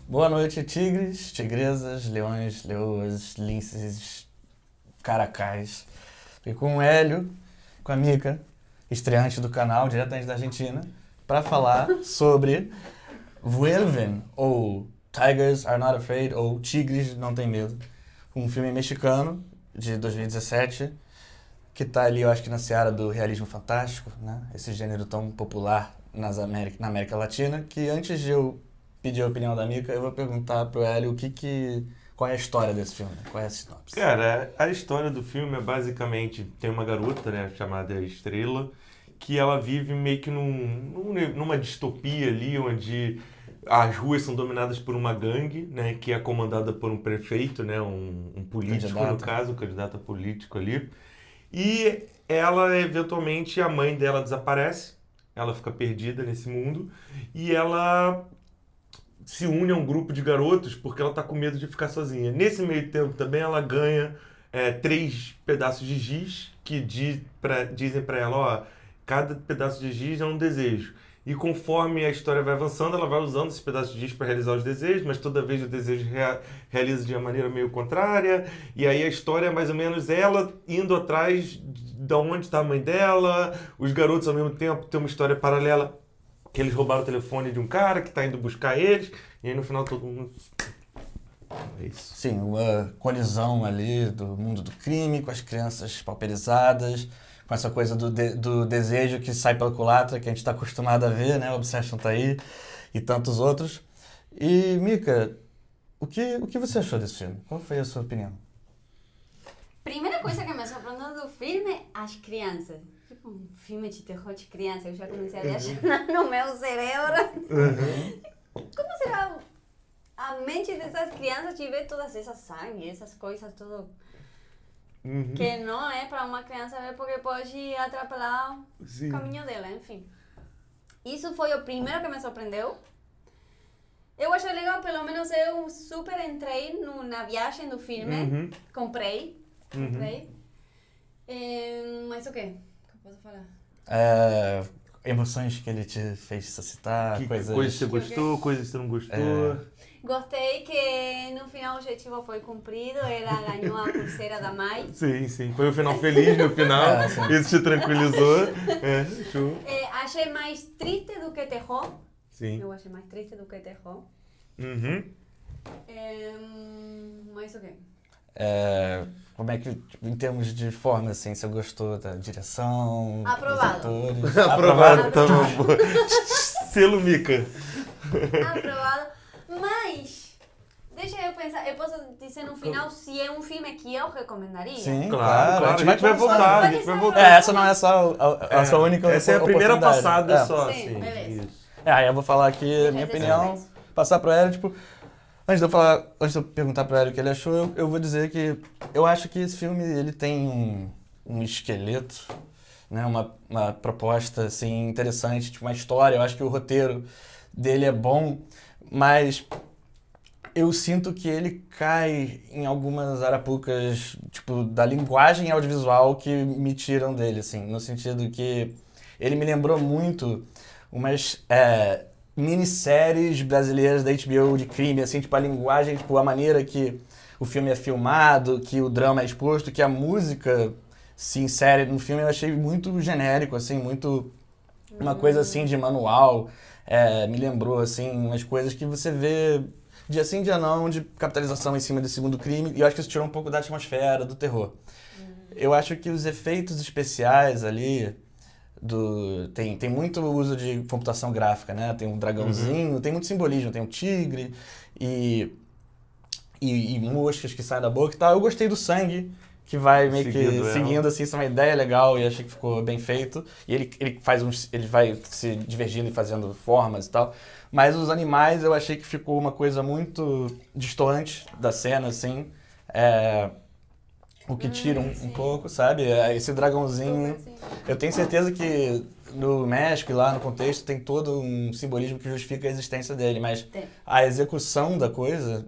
Boa noite, tigres, tigresas, leões, leoas, linces, caracais. Fiquei com o Hélio, com a Mica, estreante do canal, diretamente da Argentina, para falar sobre Vuelven, ou Tigers Are Not Afraid, ou Tigres Não Tem Medo. Um filme mexicano, de 2017, que tá ali, eu acho que na seara do realismo fantástico, né? Esse gênero tão popular na América Latina, que antes de eu pedir a opinião da Mica, eu vou perguntar pro Hélio qual é a história desse filme, qual é a sinopse. Cara, a história do filme é basicamente, tem uma garota, né, chamada Estrela, que ela vive meio que numa distopia ali, onde as ruas são dominadas por uma gangue, né, que é comandada por um prefeito, né, um político, no Candidato. caso, um candidato a político ali. E ela, eventualmente, a mãe dela desaparece, ela fica perdida nesse mundo, e ela se une a um grupo de garotos porque ela tá com medo de ficar sozinha. Nesse meio tempo também ela ganha 3 pedaços de giz que dizem pra ela, ó, cada pedaço de giz é um desejo. E conforme a história vai avançando, ela vai usando esses pedaços de giz para realizar os desejos, mas toda vez o desejo realiza de uma maneira meio contrária. E aí a história é mais ou menos ela indo atrás de onde está a mãe dela, os garotos ao mesmo tempo têm uma história paralela que eles roubaram o telefone de um cara que tá indo buscar eles, e aí no final todo mundo... É isso. Sim, uma colisão ali do mundo do crime, com as crianças pauperizadas, com essa coisa do desejo que sai pela culatra, que a gente está acostumado a ver, né? O Obsession tá aí, e tantos outros. E, Mica, o que você achou desse filme? Qual foi a sua opinião? Primeira coisa que me surpreendeu do filme, as crianças. Tipo, um filme de terror de criança, eu já comecei a viajar no meu cérebro. Como será a mente dessas crianças de ver todas essas sangue, essas coisas, tudo que não é para uma criança ver porque pode atrapalhar Sim. o caminho dela, enfim. Isso foi o primeiro que me surpreendeu. Eu achei legal, pelo menos eu super entrei na viagem do filme, comprei. Mas o quê? Que eu posso falar? Emoções que ele te fez suscitar, Que coisas... coisa você gostou, coisas que você não gostou. Gostei que no final o objetivo foi cumprido, ela ganhou a pulseira da mãe. Sim, sim. Foi um final feliz no final. Sim. Isso te tranquilizou. Show. Achei mais triste do que terror. Sim. Eu achei mais triste do que terror. Mas o quê? Como é que, em termos de forma, assim, você gostou da direção, Aprovado. dos atores? Aprovado, tá bom. Selo Mica. Aprovado. Mas, deixa eu pensar, eu posso dizer no final se é um filme que eu recomendaria? Sim, Claro, a gente vai conversando. voltar, a gente vai voltar. Essa não é só a sua única Essa é a primeira oportunidade. passada só, Sim, assim. beleza. Isso. Aí eu vou falar aqui a minha Já tem opinião, certeza. passar pro Hélio, tipo... Antes de eu perguntar pro Hélio o que ele achou, eu vou dizer que eu acho que esse filme, ele tem um esqueleto, né, uma proposta, assim, interessante, tipo, uma história. Eu acho que o roteiro dele é bom, mas eu sinto que ele cai em algumas arapucas, tipo, da linguagem audiovisual que me tiram dele, assim, no sentido que ele me lembrou muito umas minisséries brasileiras da HBO de crime, assim, tipo, a linguagem, tipo, a maneira que o filme é filmado, que o drama é exposto, que a música se insere no filme, eu achei muito genérico, assim, muito uma coisa, assim, de manual. Me lembrou, assim, umas coisas que você vê dia sim, dia não, de capitalização em cima desse segundo crime, e eu acho que isso tirou um pouco da atmosfera, do terror. Eu acho que os efeitos especiais ali, tem muito uso de computação gráfica, né? Tem um dragãozinho, tem muito simbolismo, tem um tigre e moscas que saem da boca e tal. Eu gostei do sangue, que vai meio que seguindo, assim, isso é uma ideia legal e achei que ficou bem feito. E ele vai se divergindo e fazendo formas e tal. Mas os animais eu achei que ficou uma coisa muito destoante da cena, assim. O que tira um pouco, sabe? Esse dragãozinho. Eu tenho certeza que no México e lá no contexto tem todo um simbolismo que justifica a existência dele, mas Tem. a execução da coisa,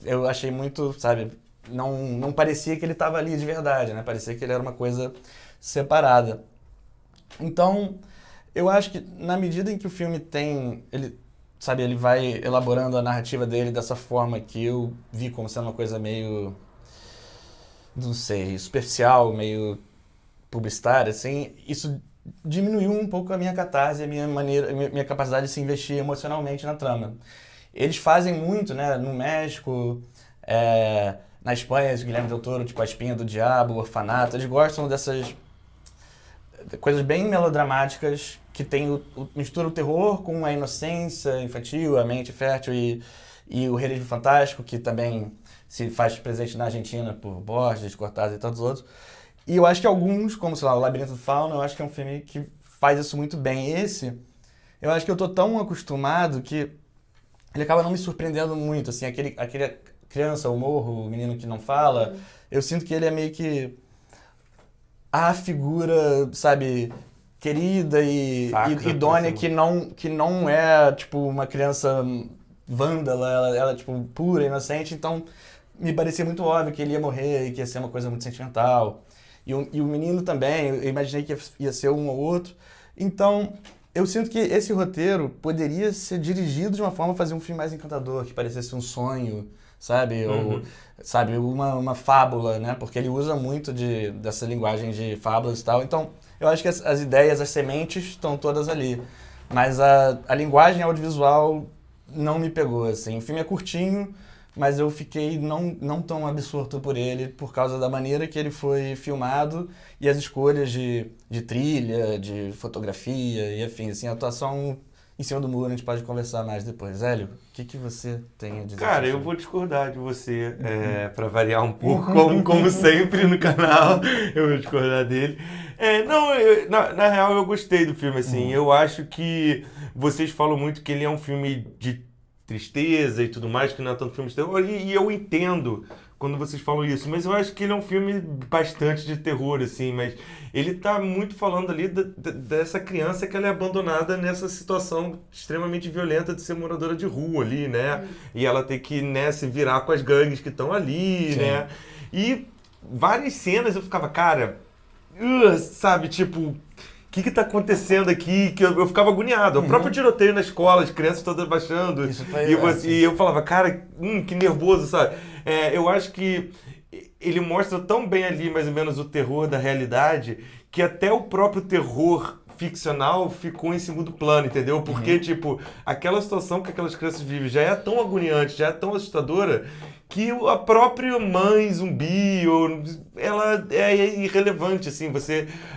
eu achei muito, sabe? Não parecia que ele estava ali de verdade, né? Parecia que ele era uma coisa separada. Então, eu acho que na medida em que o filme ele sabe, ele vai elaborando a narrativa dele dessa forma que eu vi como sendo uma coisa meio, não sei, superficial, meio publicitária, assim, isso diminuiu um pouco a minha catarse, minha capacidade de se investir emocionalmente na trama. Eles fazem muito, né, no México, na Espanha, o Guilherme Del Toro, tipo A Espinha do Diabo, o Orfanato, eles gostam dessas coisas bem melodramáticas que mistura o terror com a inocência infantil, a mente fértil e o realismo fantástico, que também se faz presente na Argentina por Borges, Cortázar e tantos outros. E eu acho que alguns, como, sei lá, O Labirinto do Fauno, eu acho que é um filme que faz isso muito bem. Esse, eu acho que eu tô tão acostumado que ele acaba não me surpreendendo muito, assim, aquele criança, o morro, o menino que não fala, eu sinto que ele é meio que a figura, sabe, querida e idônea que não é, tipo, uma criança vândala, ela é, tipo, pura, inocente, então me parecia muito óbvio que ele ia morrer e que ia ser uma coisa muito sentimental. E o menino também, eu imaginei que ia ser um ou outro. Então, eu sinto que esse roteiro poderia ser dirigido de uma forma a fazer um filme mais encantador, que parecesse um sonho, sabe? Ou, sabe, uma fábula, né? Porque ele usa muito dessa linguagem de fábulas e tal. Então, eu acho que as ideias, as sementes estão todas ali. Mas a linguagem audiovisual não me pegou, assim. O filme é curtinho, mas eu fiquei não tão absorto por ele por causa da maneira que ele foi filmado e as escolhas de trilha, de fotografia e afins. Assim, a atuação em cima do muro, a gente pode conversar mais depois. Hélio, o que você tem a dizer? Cara, eu vou discordar de você, para variar um pouco, como sempre no canal, eu vou discordar dele. Na real, eu gostei do filme, assim. Eu acho que vocês falam muito que ele é um filme de tristeza e tudo mais, que não é tanto filme de terror, e eu entendo quando vocês falam isso, mas eu acho que ele é um filme bastante de terror, assim, mas ele tá muito falando ali dessa criança que ela é abandonada nessa situação extremamente violenta de ser moradora de rua ali, né? E ela tem que, né, se virar com as gangues que estão ali, né? E várias cenas eu ficava, cara, sabe, tipo, o que tá acontecendo aqui? Que eu ficava agoniado. O próprio tiroteio na escola, as crianças todas baixando. Isso foi, e eu falava, cara, que nervoso, sabe? Eu acho que ele mostra tão bem ali, mais ou menos, o terror da realidade, que até o próprio terror ficcional ficou em segundo plano, entendeu? Porque, tipo, aquela situação que aquelas crianças vivem já é tão agoniante, já é tão assustadora, que a própria mãe zumbi, ela é irrelevante, assim,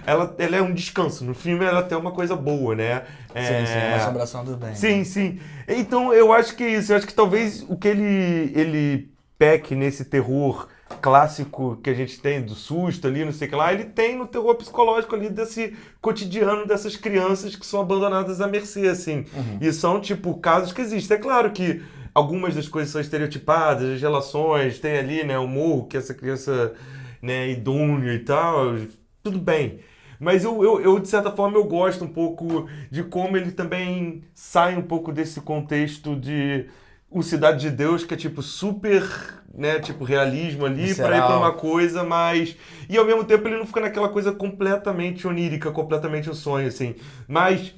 ela é um descanso. No filme ela tem uma coisa boa, né? Sim, uma assombração do bem. Sim. Então eu acho que é isso, eu acho que talvez o que ele peque nesse terror clássico que a gente tem, do susto ali, não sei o que lá, ele tem no terror psicológico ali desse cotidiano dessas crianças que são abandonadas à mercê, assim. E são, tipo, casos que existem. É claro que algumas das coisas são estereotipadas, as relações, tem ali, né, o morro, que essa criança, né, idônea e tal, tudo bem. Mas eu, de certa forma, eu gosto um pouco de como ele também sai um pouco desse contexto de o Cidade de Deus, que é tipo super, né, tipo realismo ali, visceral, para ir para uma coisa mais... E ao mesmo tempo ele não fica naquela coisa completamente onírica, completamente um sonho, assim. Mas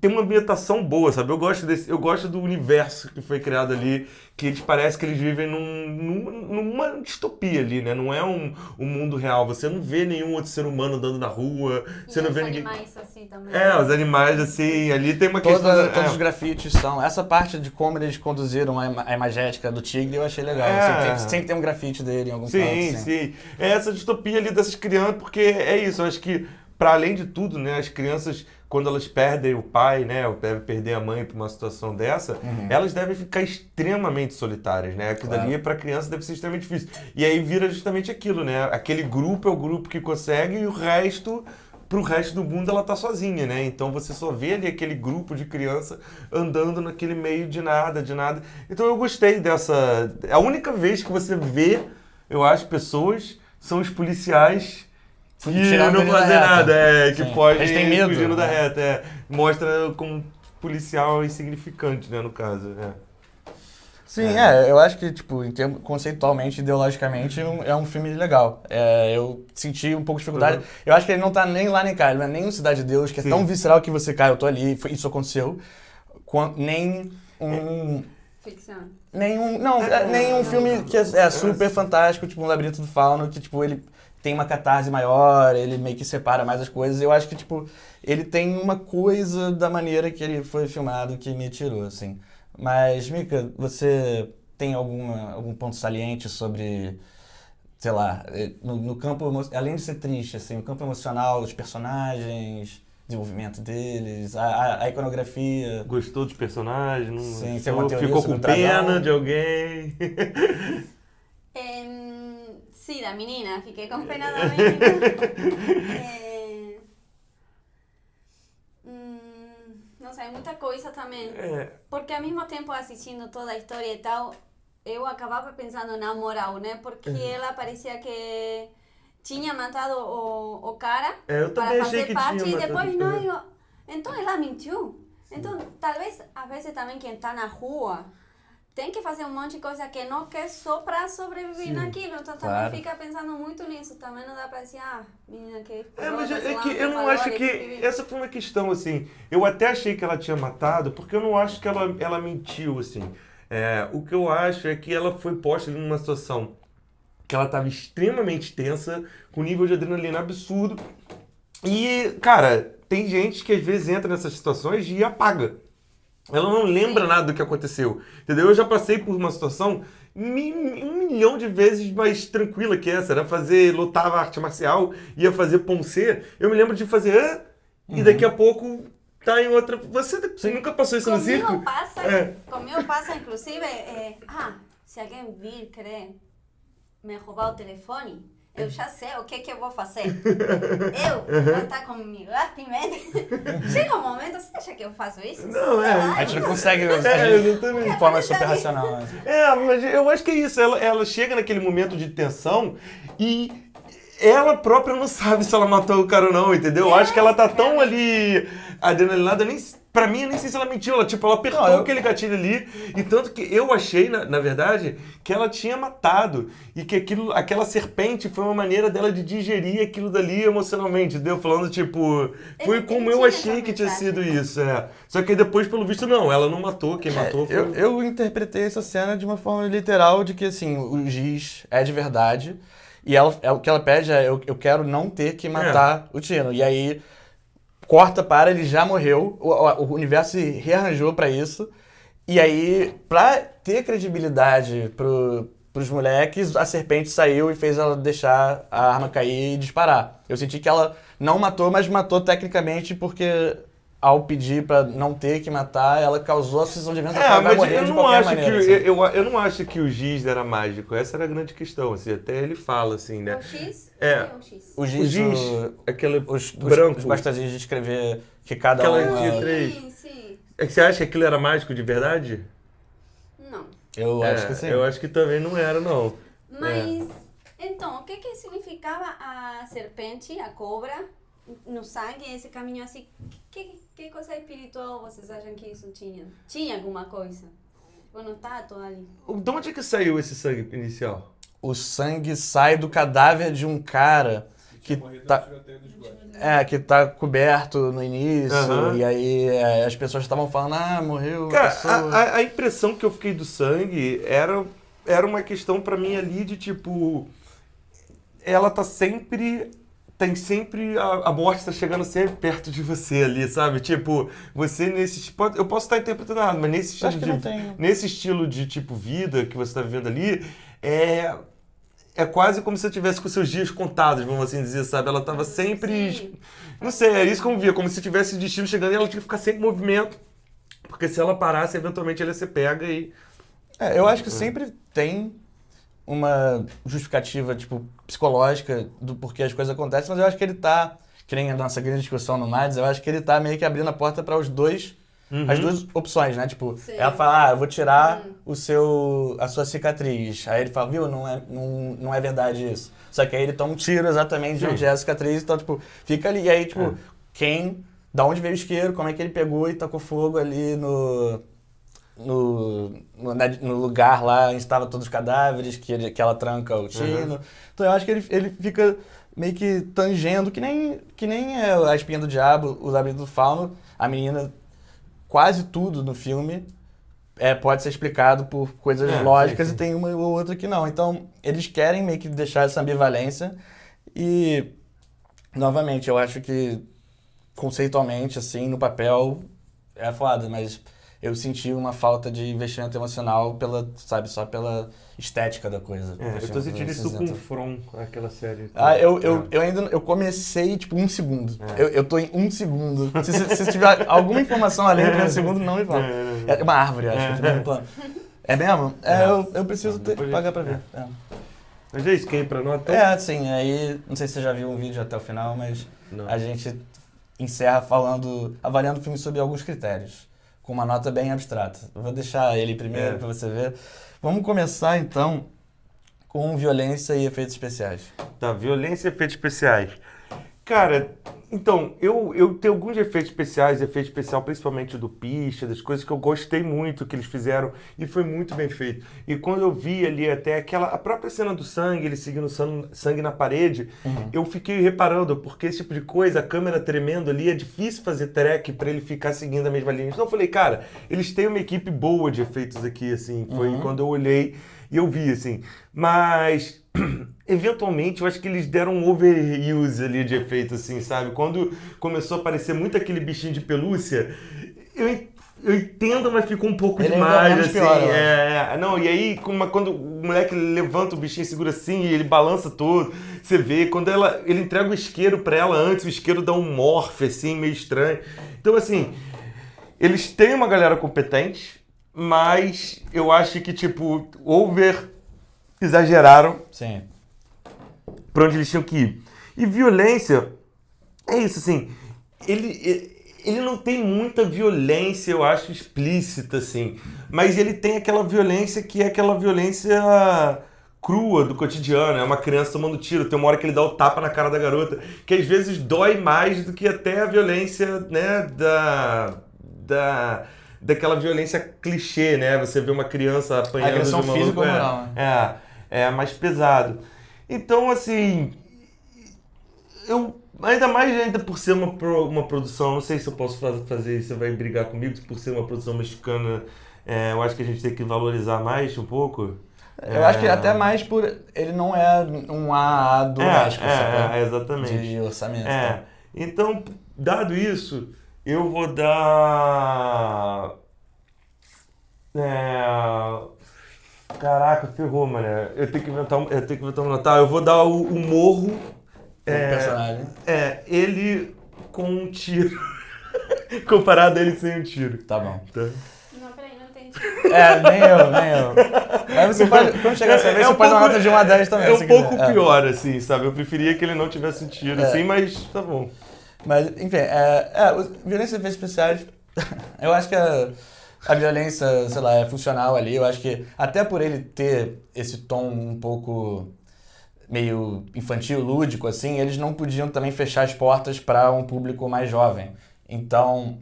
tem uma ambientação boa, sabe? Eu gosto do universo que foi criado ali, que eles parece que eles vivem numa distopia ali, né? Não é um mundo real. Você não vê nenhum outro ser humano andando na rua, você não vê ninguém... Os animais assim também. Os animais assim, ali tem uma questão... Todos os grafites são... Essa parte de como eles conduziram a imagética do tigre eu achei legal. Sempre tem um grafite dele em algum canto. Sim. É essa distopia ali dessas crianças, porque é isso, eu acho que, para além de tudo, né, as crianças, quando elas perdem o pai, né, ou devem perder a mãe por uma situação dessa, elas devem ficar extremamente solitárias, né? Aquilo ali para criança deve ser extremamente difícil. E aí vira justamente aquilo, né? Aquele grupo é o grupo que consegue e o resto, pro resto do mundo ela tá sozinha, né? Então você só vê ali aquele grupo de criança andando naquele meio de nada. Então eu gostei dessa... A única vez que você vê, eu acho, pessoas são os policiais que não fazem nada, que fogem fugindo da reta. Mostra como policial insignificante, né, no caso. Sim, eu acho que, tipo, em termos, conceitualmente, ideologicamente, é um filme legal. Eu senti um pouco de dificuldade. Eu acho que ele não tá nem lá nem cá, ele não é nem um Cidade de Deus, que é tão visceral que você cai, eu tô ali, isso aconteceu. nem um... Ficção. Nenhum filme que é super fantástico, tipo um Labirinto do Fauno, que tipo, ele tem uma catarse maior, ele meio que separa mais as coisas. Eu acho que tipo, ele tem uma coisa da maneira que ele foi filmado que me tirou, assim. Mas, Mika, você tem algum ponto saliente sobre, sei lá, no campo, além de ser triste, assim, o campo emocional dos personagens, desenvolvimento deles, a iconografia. Gostou dos personagens? Não Sim, gostou? tem uma teoria Ficou sobre com o dragão? pena de alguém? Sí, da menina, fiquei com pena da menina. Não sei, muita coisa também. Porque ao mesmo tempo assistindo toda a história e tal, eu acabava pensando na moral, né? Porque ela parecia que tinha matado o cara Eu para também achei fazer que parte tinha e depois matado. não. Então ela mentiu. Então, talvez, às vezes também quem está na rua tem que fazer um monte de coisa que não quer só para sobreviver naquilo. Então também Claro. fica pensando muito nisso. Também não dá para dizer, menina, que... Mas é que eu não acho que... Essa foi uma questão, assim... Eu até achei que ela tinha matado, porque eu não acho que ela mentiu, assim. O que eu acho é que ela foi posta ali numa situação que ela estava extremamente tensa, com nível de adrenalina absurdo. E, cara, tem gente que às vezes entra nessas situações e apaga. Ela não lembra nada do que aconteceu, entendeu? Eu já passei por uma situação 1.000.000 de vezes mais tranquila que essa. Era lutava arte marcial, ia fazer poncê. Eu me lembro de fazer... E daqui a pouco tá em outra... Você nunca passou isso no circo? Comigo passa, inclusive, se alguém vir querer me roubar o telefone, eu já sei o que eu vou fazer. Eu vou estar comigo, pimenta. Chega um momento, você acha que eu faço isso? Não, A gente não consegue exatamente. de forma super racional. Né? Mas eu acho que é isso. Ela chega naquele momento de tensão e ela própria não sabe se ela matou o cara ou não, entendeu? Eu acho que ela tá tão ali adrenalinada, pra mim, eu nem sei se ela mentiu. Ela apertou aquele gatilho ali. E tanto que eu achei, na verdade, que ela tinha matado. E que aquela serpente foi uma maneira dela de digerir aquilo dali emocionalmente, entendeu? Falando, tipo... Foi como eu achei que tinha sido isso, Só que depois, pelo visto, não. Ela não matou. Quem matou foi... Eu interpretei essa cena de uma forma literal de que, assim, o giz é de verdade. E o que ela pede é, eu quero não ter que matar o Tino. E aí... Corta para, ele já morreu, o universo se rearranjou pra isso. E aí, pra ter credibilidade pros moleques, a serpente saiu e fez ela deixar a arma cair e disparar. Eu senti que ela não matou, mas matou tecnicamente porque ao pedir pra não ter que matar, ela causou a sensação de evento que ela vai morrer de qualquer maneira. Assim. Eu não acho que o giz era mágico. Essa era a grande questão. Assim, até ele fala assim, né? O X? O giz, aquele os branco. Os bastadinhos de escrever que cada Sim. Você acha que aquilo era mágico de verdade? Não. Eu acho que sim. Eu acho que também não era, não. Mas, então, o que significava a serpente, a cobra, no sangue, esse caminho assim? Que coisa espiritual vocês acham que isso tinha? Tinha alguma coisa? Ou não tá toda ali? De onde é que saiu esse sangue inicial? O sangue sai do cadáver de um cara que tá coberto no início, e aí as pessoas estavam falando, morreu a pessoa. Cara, a impressão que eu fiquei do sangue era uma questão pra mim ali de tipo... Ela tem sempre... A morte tá chegando sempre perto de você ali, sabe? Tipo, você nesse... Eu posso estar interpretando errado, mas nesse estilo de tipo vida que você tá vivendo ali, é quase como se você estivesse com seus dias contados, vamos assim dizer, sabe? Ela tava sempre... Sim. Não sei, é isso que eu via, como se tivesse o destino chegando e ela tinha que ficar sempre em movimento. Porque se ela parasse, eventualmente ela ia ser pega e... Eu acho que sempre tem uma justificativa, tipo, psicológica do porquê as coisas acontecem, mas eu acho que ele tá, que nem a nossa grande discussão no Mads, eu acho que ele tá meio que abrindo a porta para as duas opções, né? Tipo, Sim. ela fala, eu vou tirar a sua cicatriz. Aí ele fala, viu, não é verdade isso. Só que aí ele toma um tiro exatamente de onde é a cicatriz, então, tipo, fica ali. E aí, tipo, da onde veio o isqueiro, como é que ele pegou e tacou fogo ali no lugar lá onde estavam todos os cadáveres, que ela tranca o Tino. Então eu acho que ele fica meio que tangendo, que nem é a espinha do diabo, o labirinto do fauno, a menina quase tudo no filme pode ser explicado por coisas lógicas e tem uma ou outra que não. Então, eles querem meio que deixar essa ambivalência e, novamente, eu acho que conceitualmente, assim, no papel é foda, mas eu senti uma falta de investimento emocional só pela estética da coisa. Eu tô sentindo isso com From, aquela série. Eu comecei, tipo, 1 segundo. Eu tô em 1 segundo. Se tiver alguma informação além do 1 segundo, não me fala. É uma árvore, acho que eu tô vendo plano. É mesmo? Eu preciso pagar pra ver. Mas é isso, quem é pra nós? Sim, aí, não sei se você já viu um vídeo até o final, mas Não. a gente encerra avaliando o filme sob alguns critérios, com uma nota bem abstrata. Eu vou deixar ele primeiro pra você ver. Vamos começar, então, com violência e efeitos especiais. Tá, violência e efeitos especiais. Cara, então, eu tenho alguns efeito especial principalmente do Picha, das coisas que eu gostei muito que eles fizeram e foi muito bem feito. E quando eu vi ali até a própria cena do sangue, ele seguindo sangue na parede, eu fiquei reparando, porque esse tipo de coisa, a câmera tremendo ali, é difícil fazer track pra ele ficar seguindo a mesma linha. Então eu falei, cara, eles têm uma equipe boa de efeitos aqui, assim, foi quando eu olhei e eu vi, assim, mas eventualmente eu acho que eles deram um overuse ali de efeito, assim, sabe? Quando começou a aparecer muito aquele bichinho de pelúcia, eu entendo, mas ficou um pouco Ele demais, ainda é assim. pior, Não, e aí, quando o moleque levanta o bichinho, segura assim, e ele balança todo, você vê, quando ele entrega o isqueiro pra ela antes, o isqueiro dá um morph, assim, meio estranho. Então, assim, eles têm uma galera competente, mas eu acho que, tipo, exageraram Sim. pra onde eles tinham que ir. E violência, é isso, assim, ele não tem muita violência, eu acho, explícita, assim, mas ele tem aquela violência que é aquela violência crua do cotidiano, é uma criança tomando tiro, tem uma hora que ele dá o tapa na cara da garota, que às vezes dói mais do que até a violência, né, daquela violência clichê, né, você vê uma criança apanhando de Agressão uma física ou moral, né? É mais pesado. Então, assim, ainda mais por ser uma produção, não sei se eu posso fazer isso, você vai brigar comigo, por ser uma produção mexicana, eu acho que a gente tem que valorizar mais um pouco. Eu acho que até mais por ele não é um AA do México, sabe? Exatamente. De orçamento. Tá? Então, dado isso, eu vou dar... Caraca, ferrou, mano. Eu tenho que inventar um Natal. Eu vou dar o Morro. Personagem. Ele com um tiro. Comparado a ele sem um tiro. Tá bom. Tá? Não, peraí, não entendi. Nem eu. Mas você pode, quando chegar essa vez, você pode dar uma nota de 1 a 10 também. É se um pouco quiser. pior, assim, sabe? Eu preferia que ele não tivesse um tiro, assim, mas tá bom. Mas, enfim, violência e efeitos especiais, eu acho que a violência, sei lá, é funcional ali. Eu acho que até por ele ter esse tom um pouco meio infantil, lúdico, assim, eles não podiam também fechar as portas para um público mais jovem. Então,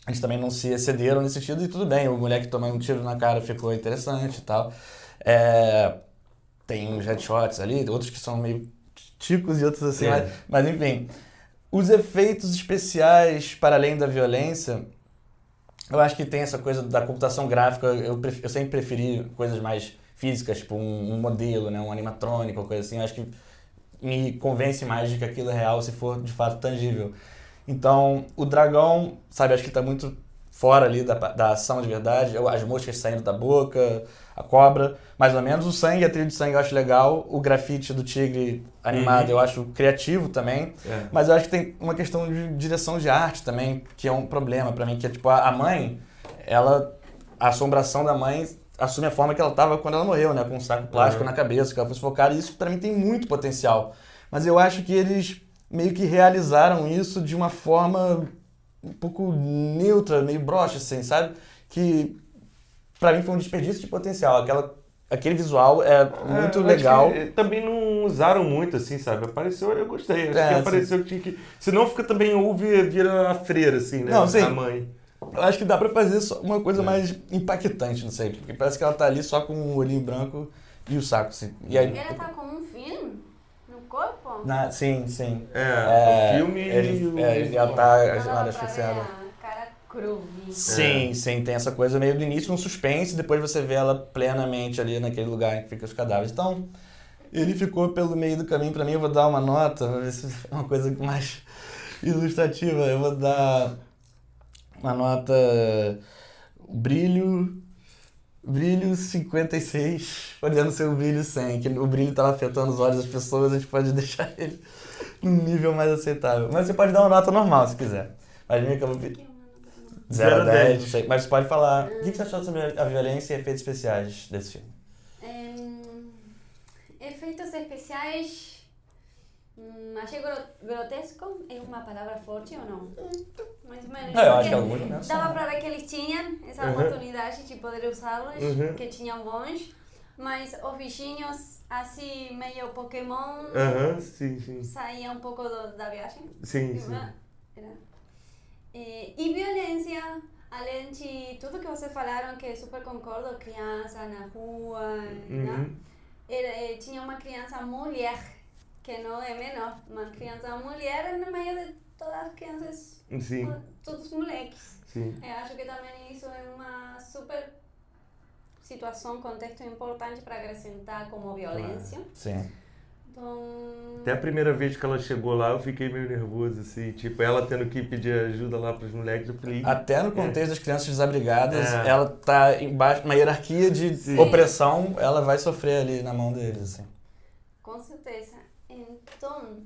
eles também não se excederam nesse sentido e tudo bem, o moleque tomando um tiro na cara ficou interessante e tal. Tem uns headshots ali, outros que são meio ticos e outros assim, mas enfim. Os efeitos especiais, para além da violência, eu acho que tem essa coisa da computação gráfica, eu sempre preferi coisas mais físicas, tipo um modelo, né, um animatrônico, coisa assim, eu acho que me convence mais de que aquilo é real se for de fato tangível. Então, o dragão, sabe, acho que tá muito fora ali da ação de verdade, as moscas saindo da boca, a cobra, mais ou menos. O sangue, a trilha de sangue eu acho legal, o grafite do tigre animado eu acho criativo também, mas eu acho que tem uma questão de direção de arte também, que é um problema pra mim, que é tipo, a mãe, a assombração da mãe assume a forma que ela tava quando ela morreu, né, com um saco plástico na cabeça, que ela foi sufocada, e isso pra mim tem muito potencial. Mas eu acho que eles meio que realizaram isso de uma forma um pouco neutra, meio broxa, assim, sabe? Que pra mim foi um desperdício de potencial. Aquele visual é muito legal. Também não usaram muito, assim, sabe? Apareceu, eu gostei. Acho que apareceu que tinha que... Senão fica também vira a freira, assim, né? Não, sim. A mãe. Eu acho que dá pra fazer uma coisa mais impactante, não sei. Porque parece que ela tá ali só com o olhinho branco e o saco, assim. E aí, Ela tá com um filme no corpo? sim. O filme ela tá asfixiada. A cara cru. Sim, sim, tem essa coisa meio do início, um suspense, depois você vê ela plenamente ali naquele lugar em que ficam os cadáveres. Então, ele ficou pelo meio do caminho. Pra mim, eu vou dar uma nota, pra ver se é uma coisa mais ilustrativa. Eu vou dar uma nota brilho 56, podendo ser o brilho 100, que o brilho tava afetando os olhos das pessoas, a gente pode deixar ele num nível mais aceitável. Mas você pode dar uma nota normal, se quiser. Mas meio que eu vou... 0 a 10, não sei. Mas você pode falar, o que você achou sobre a violência e efeitos especiais desse filme? Efeitos especiais... achei grotesco. É uma palavra forte ou não? Mais ou menos. Não, eu acho que alguns não são. Dava pra ver que eles tinham essa oportunidade de poder usá-los, que tinham bons. Mas os bichinhos, assim, meio Pokémon, Sim. saíam um pouco da viagem. Sim. E violência, além de tudo que vocês falaram, que super concordo, criança na rua, né? Tinha uma criança mulher, que não é menor, uma criança mulher no meio de todas as crianças, Sim. todos os moleques. Sim. Eu acho que também isso é uma super situação, contexto importante para acrescentar como violência. Sim. Então... Até a primeira vez que ela chegou lá, eu fiquei meio nervoso, assim, tipo, ela tendo que pedir ajuda lá pros moleques, eu falei... Até no contexto das crianças desabrigadas, ela tá embaixo, uma hierarquia de opressão, ela vai sofrer ali na mão deles, assim. Com certeza. Então,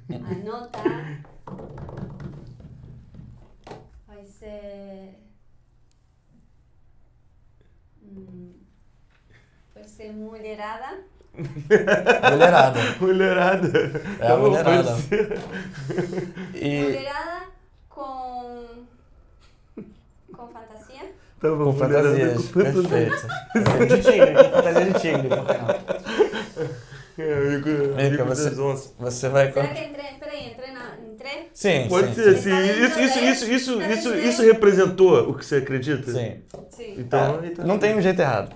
a nota vai ser... Vai ser mulherada. Mulherada. É a mulherada. Mulherada com fantasia. Tá bom, Com fantasias, perfeito. De tigre, com fantasia de tigre. Amigo você vai... Será que entrei? Sim, Pode sim, ser, sim. Isso representou o que você acredita? Sim. Então, não tem um jeito errado.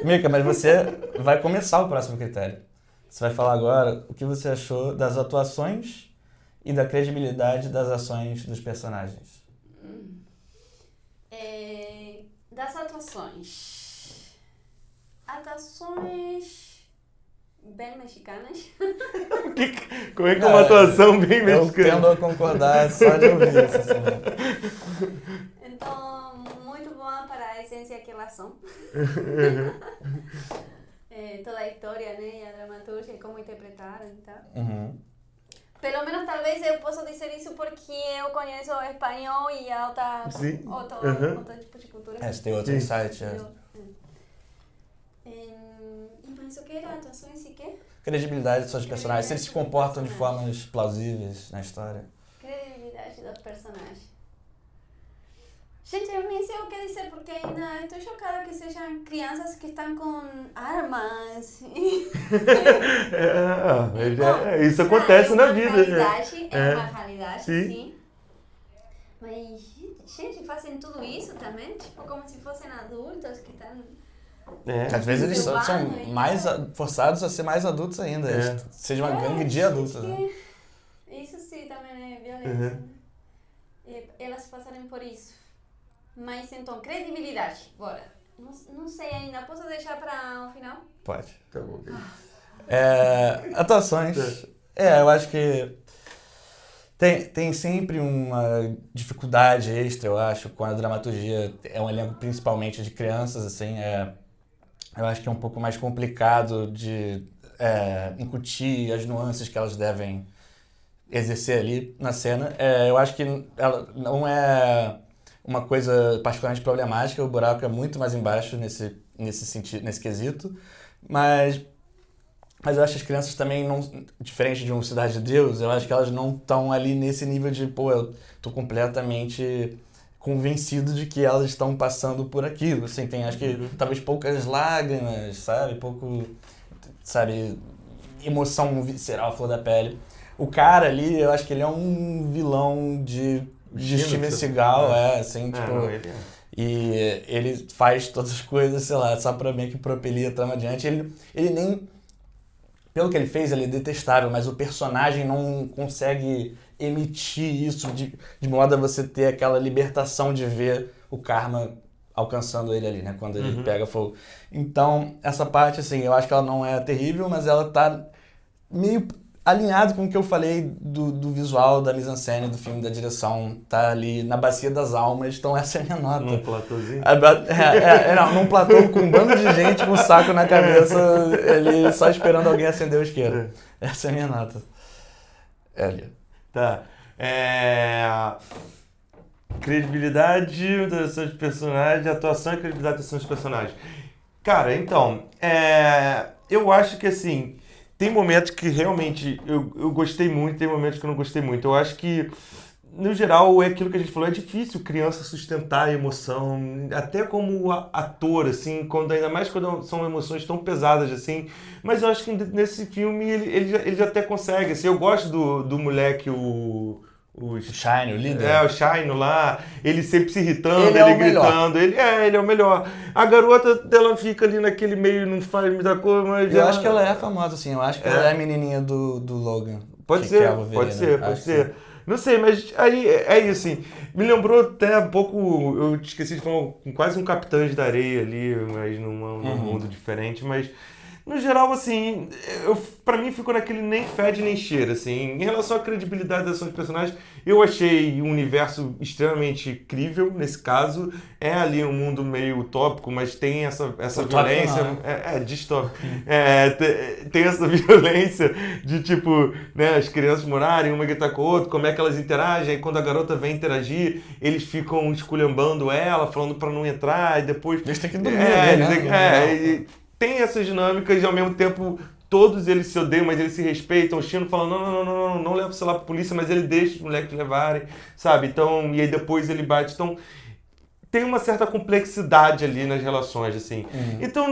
Mika, mas você vai começar o próximo critério. Você vai falar agora o que você achou das atuações e da credibilidade das ações dos personagens. Das atuações. Atuações bem mexicanas. Como é que é uma atuação bem mexicana? Eu tendo a concordar só de ouvir isso. Assim. Então, muito boa para a essência que elas são. Toda a história, né, e a dramaturgia, como interpretaram e tal. Pelo menos, talvez, eu possa dizer isso porque eu conheço o espanhol e a outro tipo de cultura. Você tem outro insight. Mas o que era atuações e quê? Credibilidade dos seus personagens, se eles se comportam de formas plausíveis na história. Credibilidade dos personagens. Gente, eu nem sei o que dizer porque ainda estou chocada que sejam crianças que estão com armas. Isso acontece na vida. É uma realidade, sim. Mas, gente, fazem tudo isso também? Tipo, como se fossem adultos que estão... Às vezes eles são mais forçados a ser mais adultos ainda. Seja uma gangue de adultos. Né? Isso sim também é violência. Elas passaram por isso. Mas então, credibilidade. Bora. Não sei ainda. Posso deixar para o final? Pode. Tá bom. Atuações. Eu acho que tem sempre uma dificuldade extra, eu acho, com a dramaturgia. É um elenco principalmente de crianças, assim. Eu acho que é um pouco mais complicado de incutir as nuances que elas devem exercer ali na cena. Eu acho que ela não é uma coisa particularmente problemática, o buraco é muito mais embaixo nesse sentido, nesse quesito, mas eu acho que as crianças também, não, diferente de um Cidade de Deus, eu acho que elas não estão ali nesse nível de, eu tô completamente convencido de que elas estão passando por aquilo, assim, tem acho que talvez poucas lágrimas, sabe, emoção visceral à flor da pele. O cara ali, eu acho que ele é um vilão de Steven Seagal, e ele faz todas as coisas, sei lá, só pra meio que propelir a trama adiante. Ele nem, pelo que ele fez, ele é detestável, mas o personagem não consegue emitir isso de modo a você ter aquela libertação de ver o karma alcançando ele ali, né? Quando ele pega fogo. Então, essa parte, assim, eu acho que ela não é terrível, mas ela tá meio alinhado com o que eu falei do visual, da mise-en-scène, do filme, da direção. Tá ali na bacia das almas, então essa é a minha nota. Num platôzinho? Não, num platô com um bando de gente com um saco na cabeça, ele só esperando alguém acender o isqueiro. Essa é a minha nota. Tá. Credibilidade das seus personagens, atuação e credibilidade dos seus personagens. Cara, então, eu acho que assim, tem momentos que realmente eu gostei muito, tem momentos que eu não gostei muito. Eu acho que, no geral, é aquilo que a gente falou, é difícil criança sustentar a emoção, até como ator, assim, ainda mais quando são emoções tão pesadas assim. Mas eu acho que nesse filme ele já até consegue. Assim, eu gosto do moleque, o Shine, o líder. O Shine lá, ele sempre se irritando, Ele ele é o gritando, ele é o melhor. A garota dela fica ali naquele meio, não faz muita coisa, mas Eu acho que ela é famosa, assim, eu acho que ela é a menininha do Logan. Pode que é a ser, Wolverine, pode ser, né? pode ser. Não sei, mas aí é isso, assim. Me lembrou até um pouco, eu esqueci de falar, quase um Capitães da Areia ali, mas num mundo diferente, mas no geral, assim, pra mim ficou naquele nem fede nem cheira, assim. Em relação à credibilidade das suas personagens, eu achei um universo extremamente crível nesse caso. É ali um mundo meio utópico, mas tem essa violência. Distópico. Tem essa violência de, tipo, né, as crianças morarem, uma gritar com a outra, como é que elas interagem, aí quando a garota vem interagir, eles ficam esculhambando ela, falando pra não entrar, e depois... Eles têm que dormir, né? Tem essas dinâmicas e ao mesmo tempo todos eles se odeiam, mas eles se respeitam. O Chino fala, não leva o celular pra polícia, mas ele deixa os moleques levarem, sabe? Então, e aí depois ele bate. Então, tem uma certa complexidade ali nas relações, assim. Então,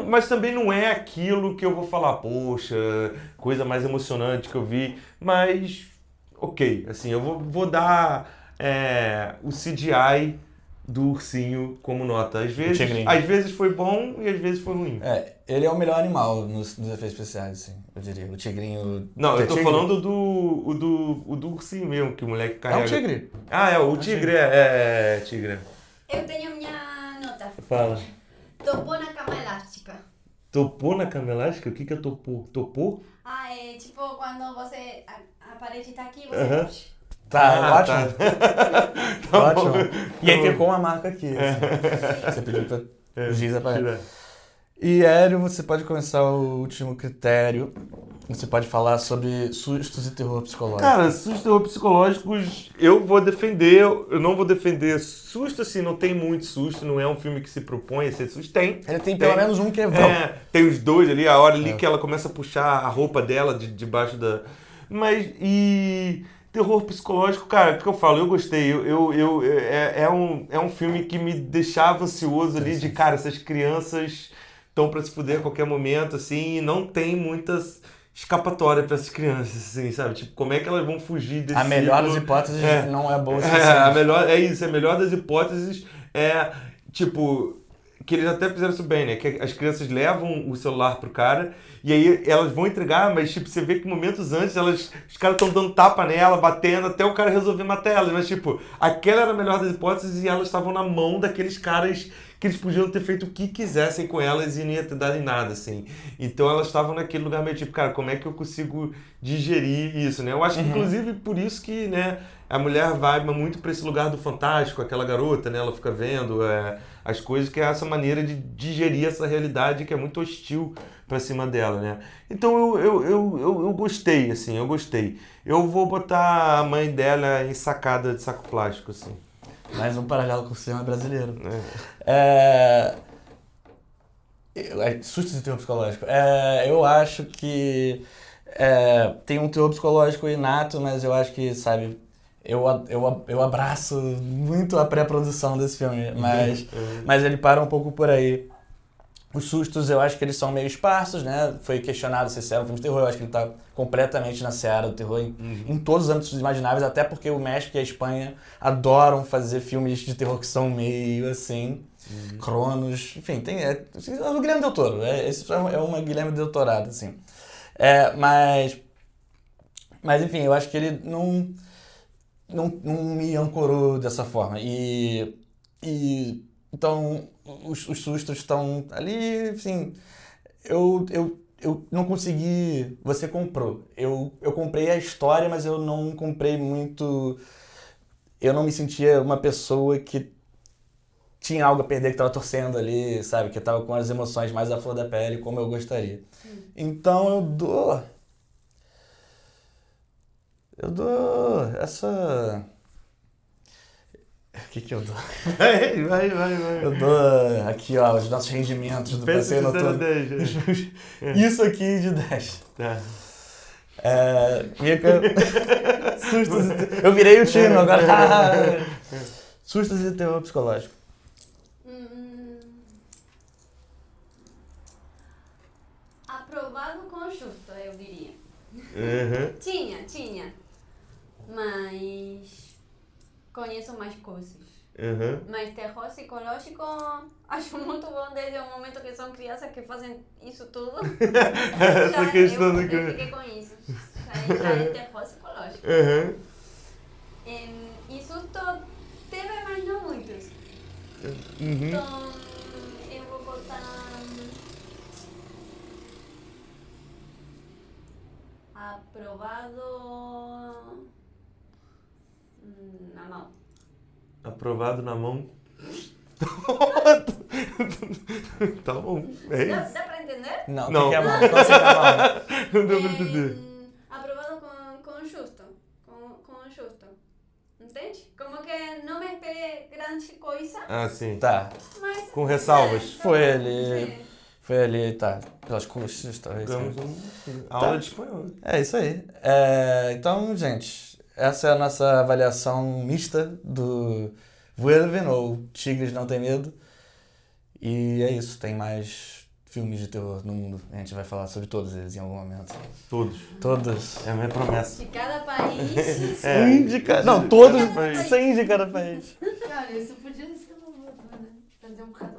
mas também não é aquilo que eu vou falar, poxa, coisa mais emocionante que eu vi. Mas, ok, assim, eu vou dar o CGI do ursinho como nota. Às vezes foi bom e às vezes foi ruim. Ele é o melhor animal nos efeitos especiais, assim, eu diria. O tigrinho... Não, eu tô falando do ursinho mesmo, que o moleque carrega. É um tigre. O tigre tigre. Eu tenho minha nota. Fala. Topou na cama elástica. Topou na cama elástica? O que é topou? Topou? É tipo quando você... A parede tá aqui e você... Tá, ótimo. Tá ótimo. bom. E aí ficou uma marca aqui. Assim. Você pediu pra o Giz apagar. Tira. E, Hélio, você pode começar o último critério. Você pode falar sobre sustos e terror psicológico. Cara, sustos e terror psicológicos, eu vou defender, eu não vou defender susto, assim, não tem muito susto, não é um filme que se propõe a ser susto, tem. Ele tem pelo menos um que é tem os dois ali, a hora ali que ela começa a puxar a roupa dela debaixo da... Mas, terror psicológico, cara, o que eu falo? Eu gostei. É um filme que me deixava ansioso ali de, cara, essas crianças estão pra se fuder a qualquer momento, assim, e não tem muitas escapatória pra essas crianças, assim, sabe? Tipo, como é que elas vão fugir desse A melhor das ciclo? hipóteses não é boa o A melhor das hipóteses é, tipo, que eles até fizeram isso bem, né? Que as crianças levam o celular pro cara e aí elas vão entregar, mas tipo, você vê que momentos antes os caras estão dando tapa nela, batendo, até o cara resolver matar elas. Mas tipo, aquela era a melhor das hipóteses e elas estavam na mão daqueles caras que eles podiam ter feito o que quisessem com elas e não ia ter dado em nada, assim. Então elas estavam naquele lugar meio tipo, cara, como é que eu consigo digerir isso, né? Eu acho que, inclusive, por isso que, né, a mulher vai muito pra esse lugar do fantástico, aquela garota, né? Ela fica vendo as coisas, que é essa maneira de digerir essa realidade que é muito hostil pra cima dela, né? Então eu gostei, assim, eu gostei. Eu vou botar a mãe dela ensacada de saco plástico, assim. Mais um paralelo com o cinema brasileiro. Sustos e terror psicológico. Eu acho que tem um terror psicológico inato, mas eu acho que, sabe, eu abraço muito a pré-produção desse filme, mas ele para um pouco por aí. Os sustos, eu acho que eles são meio esparsos, né? Foi questionado se esse era um filme de terror. Eu acho que ele tá completamente na seara do terror em todos os âmbitos imagináveis, até porque o México e a Espanha adoram fazer filmes de terror que são meio assim, Cronos, enfim, tem o Guilherme Del Toro, esse é uma Guilherme Del Torado, assim. Mas enfim, eu acho que ele não me ancorou dessa forma. Então, os sustos estão ali, assim, eu não consegui... Você comprou. Eu comprei a história, mas eu não comprei muito... Eu não me sentia uma pessoa que tinha algo a perder, que tava torcendo ali, sabe? Que tava com as emoções mais à flor da pele, como eu gostaria. Então eu dou essa... O que eu dou? Vai. Eu dou aqui, ó, os nossos rendimentos do Pensa passeio de 0 a noturno. 10. Isso aqui de 10. Tá. Fica... Sustos e Eu virei o time agora. Sustos e terror psicológico. Aprovado com justo, eu diria. Uhum. Tinha. Mas conheço mais coisas. Uhum. Mas terror psicológico, acho muito bom desde o momento que são crianças que fazem isso tudo. Essa questão do eu fiquei com isso. Já é terror psicológico. Uhum. E susto teve, mas não muitos. Uhum. Então, eu vou botar... Aprovado... na mão. Aprovado na mão. Tá bom. É Dá isso. pra entender? Não, Não. o que é a mão? Qual seria a mão? Não deu pra entender. Aprovado com justo. Com justo. Entende? Como que não me esperei grande coisa, Ah, sim. Tá, mas... Com ressalvas. Foi ali, tá, pelas coxas, talvez. Digamos aula de espanhol. É isso aí. Então, gente, essa é a nossa avaliação mista do Vuelven, ou Tigres Não Tem Medo. E é isso, tem mais filmes de terror no mundo. A gente vai falar sobre todos eles em algum momento. Todos. Todos. É a minha promessa. De cada país... 100 de cada... Não, todos Cada país. 100 de cada país. Cara, isso podia ser uma boa, né? Fazer um cada